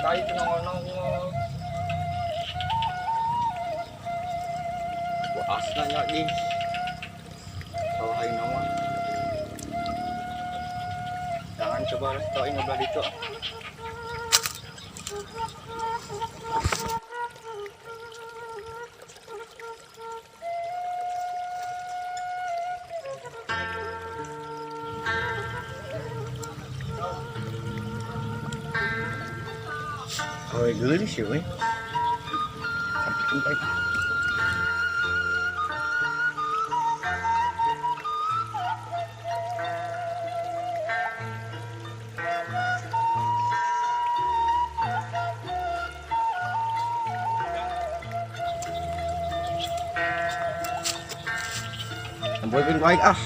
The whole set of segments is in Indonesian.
tayo nongol-nongol. Buas na nga guys. Sawahay naman. Jangan coba restoin ngobrol dito. Oh, gelis ya, weh. Sampai sampai. Sampai pin baik ah.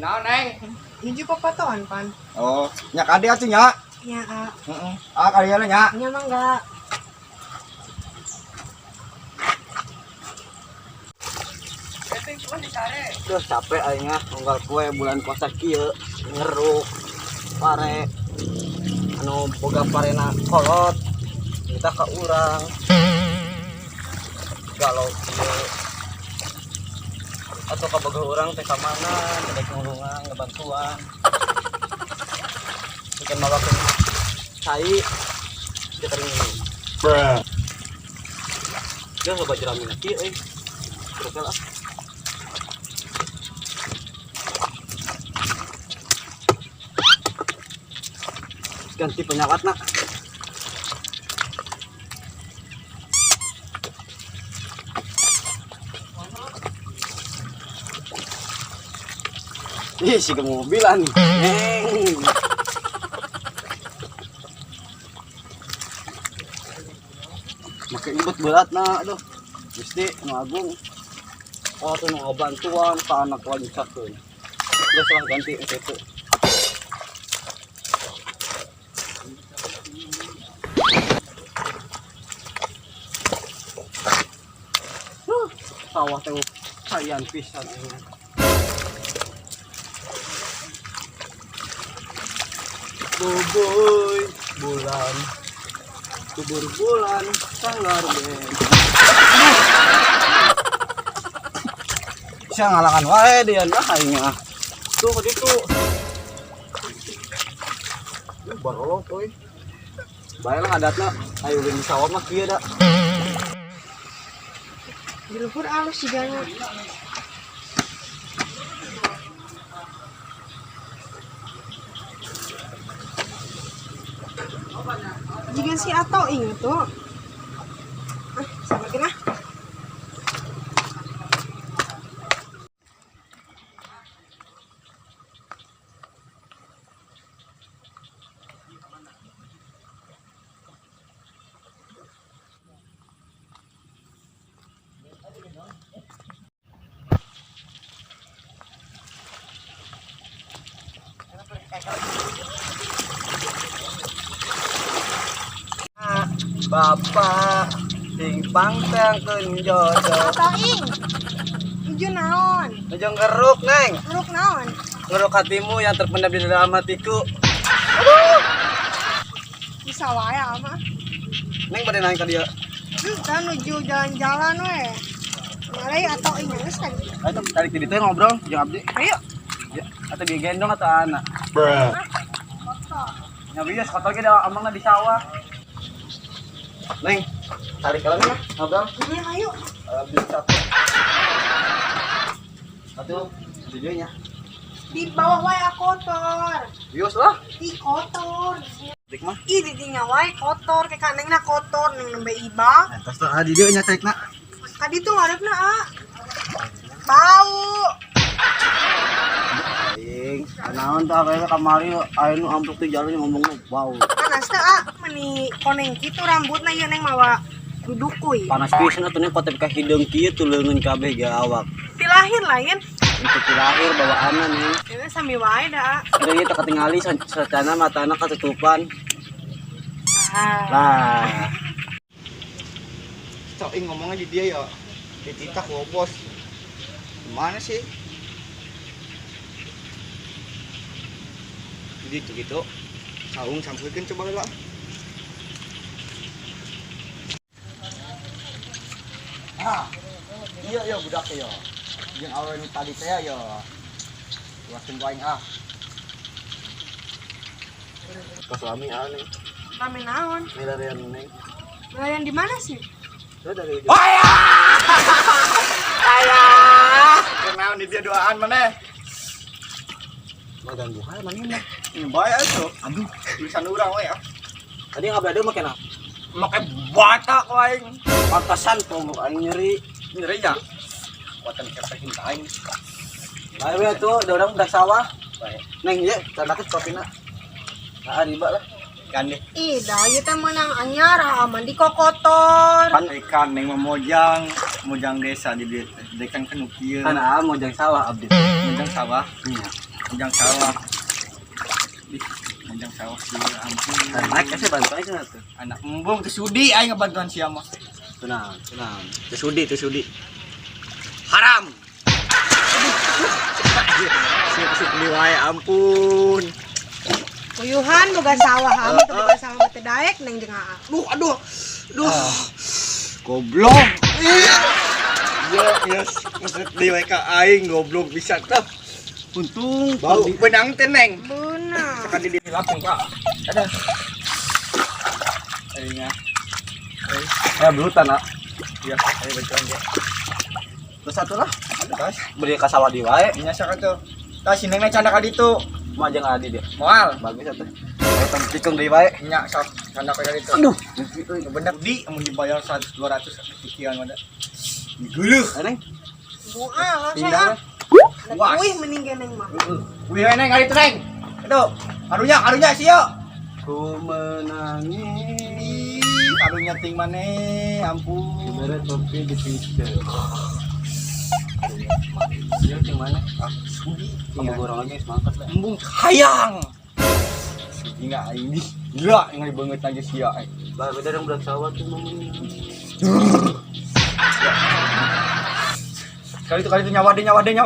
Naon neng? Hiji papatoan pan. Oh, nyak ade atuh nya. Ya, Heeh. Ah kalian nya. nya mah enggak. Duh capek aingnya unggal kue bulan puasa kieu ngeruk pare anu boga parena kolot kita ka urang galau kieu atau ka boga urang teh ka mana teh ngurungan ngebantuan bikin mawakeun cai kita ring bruh dia coba jeramin kieu terus lah ganti penyakat nak ih si kemobilan make ibut berat nak aduh gusti nu agung oh tuh nu bantuan ka anak wajib sakeun geus lah ganti itu. Sawah teh sayan pisan ini. Boboy bulan kubur bulan sanggar ben. Bisa ngalakan wae dia lah aingnya. Tuh ditu. Barolot euy. Bae lah adatna ayo di sawah mah kieu da. Di luhur alus juga nya. Jika si Ato inget tuh. Sama kena. Bapak sing pangtangkeun jodoh. Ato ing. Ijo naon? Aja ngeruk, Neng. Ngeruk naon? Ngeruk hatimu yang terpendam di dalam hatiku. Bisa wae ama. Neng pada nanya ke dia. Kita nuju jalan-jalan we. Ngalai Ato ing geus kan. Ayo tarik di ditu ngobrol jeung abdi. Ayo. Ya, atau digendong atau anak. Foto. Ya biasa kotor ge da amangna di sawah. Neng, tarik lagi ya, ngobrol. Iya, ayo. Abdi capek. Atuh, videonya. Di bawah wae kotor. Bios lah. Di kotor. Dik mah. Ih, di dinya wae kotor, ke kanengna kotor, neng nembe iba. Terus tuh videonya tarik nak. Tadi tuh ngarepna bau. Aing, naon tah bae kamari aya nu ampluk di jalan ngomongna wow. Panas teh meni koneng kitu rambutna ieu neng mawa duduk kuy. Panas pisan atuh kotep ka hideung kieu tuh leungeun kabeh ge awak. Ti lahir lain. Untuk lahir bawaanna nih. Ini sami wae da. Ada ieu teh katingali satana matana katutupan. Ah. Cok ngomongnya di dia ya. Dititak bos. Mana sih? Gitu. Saung sampurkeun coba heula. Iya budak ya. Jeung awewe nu tadi teh ya. Luaskeun ku aing ah. Ka suami aneh. Kami naon? Milarian neng. Belayan di mana sih? Itu dari Kenaon di dia doaan maneh? magang buah mana? Ini bae atuh. Aduh, tulisan urang we ah. Tadi ngabrade make na. Make batak ku aing. Pantasan ponggok aing nyeri. Nyeri ya. Kuatan kepehin ka aing. Bae we tuh, ada orang budak sawah. Bae. Neng ye, cadaket kopina. Nah, riba lah. Ikan deh. Ih, dah ieu teh meunang anyar aman di kokotor. Kan ikan neng mojang desa di dekan kanu kieu. Ana mau jang sawah abdi. Mojang sawah. Iya. Mojang sawah. Ih, mojang sawah kieu ampun. Naik kasih bantu aja tuh. Anak embung teu sudi aing ngabantuan sia mah. Tenang. Teu sudi. Haram. Sip di wae ampun. Puyuhan boga sawah ami teu boga sawah mah teu daek neng jeung aa. Aduh. Goblok. Iya, maksud di wae ka aing goblok bisa teh. Untung bau benang teh neng. Beuna. Kan di lapung Pak. Ada. Aingnya. Belutan nak. Iya, ayo betul ya. Terus satu lah. Tas, Beri ka sawah di wae. nya sak atuh. Tas sinengna canda ka ditu. Mah jeung adi dia. Moal. Bagus atuh. Eta tikung di wae. Nya sok canda ka ditu. Aduh. Bener di amun dibayar 100 200 sekian mah da. Diguluh. Neng. Moal lah Pindah. saya. Wah. Wih mending ge neng mah. Wih neng kali itu neng. Aduh, karunya sio. Ku menangis. Karunya ting maneh, ampun. Sebenarnya topi di pinggir. Dia yang mana? Sudi. Kamu gorong lagi semangat lah. Embung hayang. Sudi enggak ini. Gila, ngai banget aja sia. Bah, beda yang budak sawah tuh ngomongin. Kali itu nyawa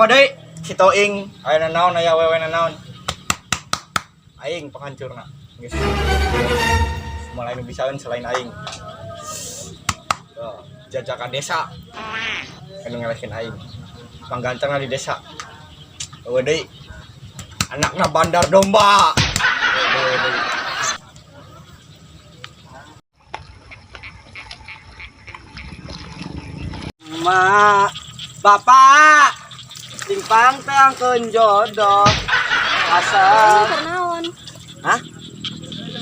deh. Si Toing, aya nanaon aya wewe nanaon. Aing penghancurna. Geus. Mulai nu bisaeun selain aing. Tuh, jajakan desa. Anu ngelekin aing. Panggantengna di desa. Eueuh deui. Anakna bandar domba. Eueuh deui. Ma, bapak, simpang teh angkeun jodoh. Asal. Kernaon? Hah?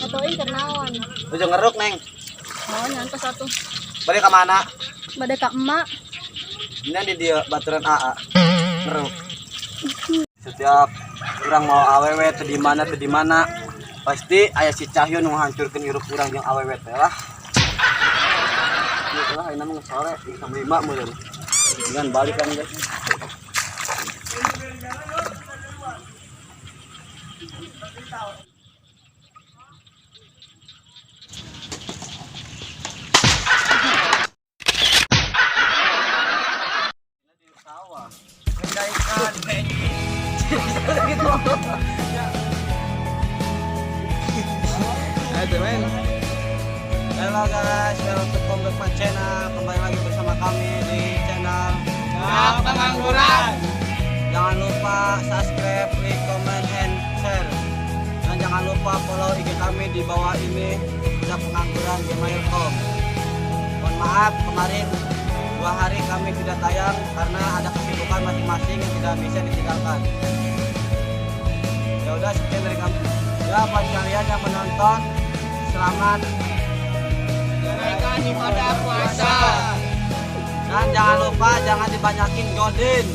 Atoin kernaon? Ujung ngeruk neng. Oh, nyantos atuh. Balik ke mana? Bade ka emak. Ini di dia baturan AA. Ngeruk. Setiap orang mau awewe teh di mana, pasti aya si Cahyo nu hancurkeun hirup urang jeung awewe teh lah. Ieu lah ayeuna mah sore jam 5 meureun. Dengan balikan guys. Ngedaikan neng. Ayo men. Halo guys, welcome back my channel. Kembali lagi bersama kami di channel Pengangguran. Jangan lupa subscribe, like, comment, and share. Dan jangan lupa follow IG kami di bawah ini. Udah pengangguran gmail.com. Mohon maaf kemarin 2 hari kami tidak tayang karena ada kesibukan masing-masing yang tidak bisa ditinggalkan. Ya udah sekian dari kami. Ya bagi kalian yang menonton, selamat Menunaikan ibadah puasa. dan jangan lupa jangan dibanyakin godin.